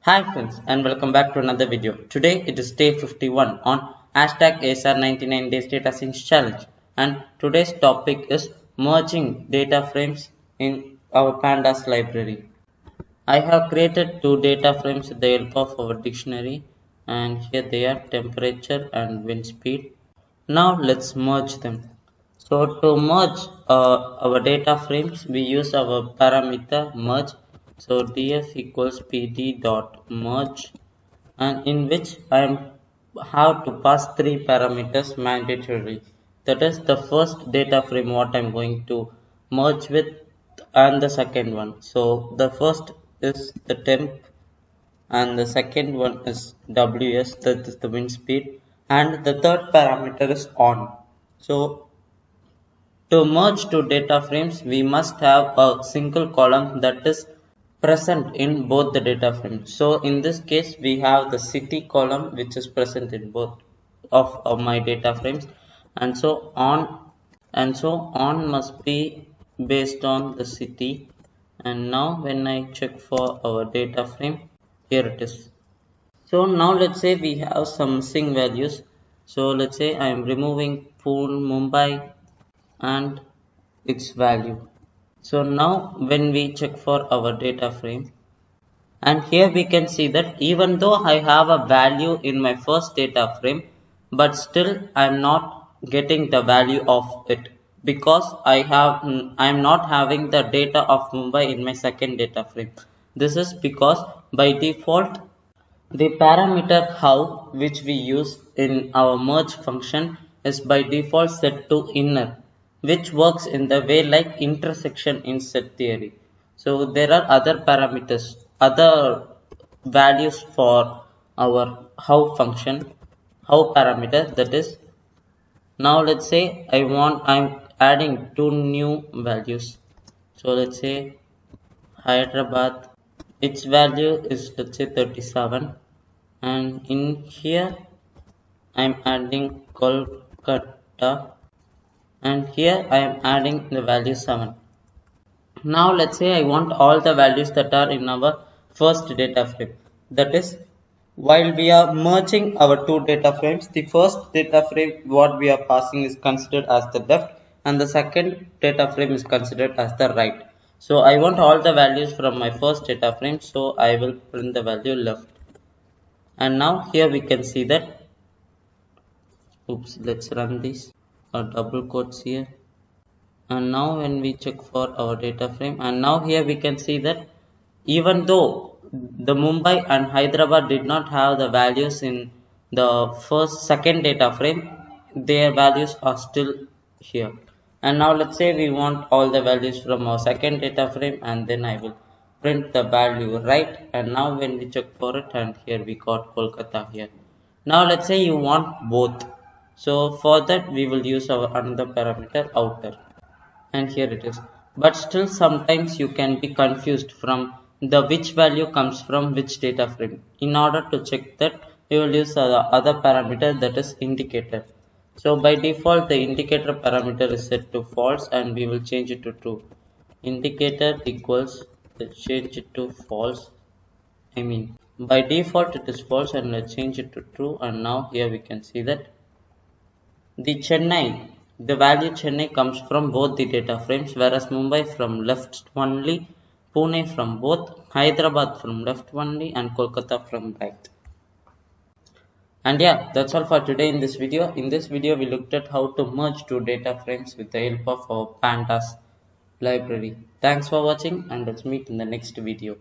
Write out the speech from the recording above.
Hi friends and welcome back to another video. Today it is day 51 on hashtag ASR 99 days data science challenge, and today's topic is merging data frames in our pandas library. I have created two data frames with the help of our dictionary, and here they are: temperature and wind speed. Now let's merge them. So to merge our data frames, we use our parameter merge. So df equals pd dot merge, and in which I am have to pass three parameters mandatorily. That is the first data frame what I'm going to merge with, and the second one. So the first is the temp, and the second one is ws, that is the wind speed, and the third parameter is on. So to merge two data frames, we must have a single column that is present in both the data frames. So in this case, we have the city column which is present in both of my data frames, and so on must be based on the city. And now when I check for our data frame, here it is. So now let's say we have some missing values. So let's say I am removing Pune, Mumbai, and its value. So now when we check for our data frame, and here we can see that even though I have a value in my first data frame, but still I am not getting the value of it, because I am not having the data of Mumbai in my second data frame. This is because by default the parameter how, which we use in our merge function, is by default set to inner, which works in the way like intersection in set theory. So there are other parameters, other values for our how function, how parameter, that is. Now let's say I'm adding two new values. So let's say Hyderabad, its value is, let's say, 37, and in here I'm adding Kolkata, and here I am adding the value 7. Now let's say I want all the values that are in our first data frame. That is, while we are merging our two data frames, the first data frame what we are passing is considered as the left, and the second data frame is considered as the right. So I want all the values from my first data frame, so I will print the value left. And now here we can see that, oops, let's run this, double quotes here. And now when we check for our data frame, and now here we can see that even though the Mumbai and Hyderabad did not have the values in the second data frame, their values are still here. And now let's say we want all the values from our second data frame, and then I will print the value right. And now when we check for it, and here we got Kolkata here. Now let's say you want both. So for that we will use our another parameter outer, and here it is. But still sometimes you can be confused from the which value comes from which data frame. In order to check that, we will use the other parameter, that is indicator. So by default the indicator parameter is set to false, and we will change it to true. Indicator equals, let's change it to false. By default it is false, and let's change it to true. And now here we can see that the value Chennai comes from both the data frames, whereas Mumbai from left only, Pune from both, Hyderabad from left only, and Kolkata from right. And yeah, that's all for today in this video. In this video, we looked at how to merge two data frames with the help of our Pandas library. Thanks for watching, and let's meet in the next video.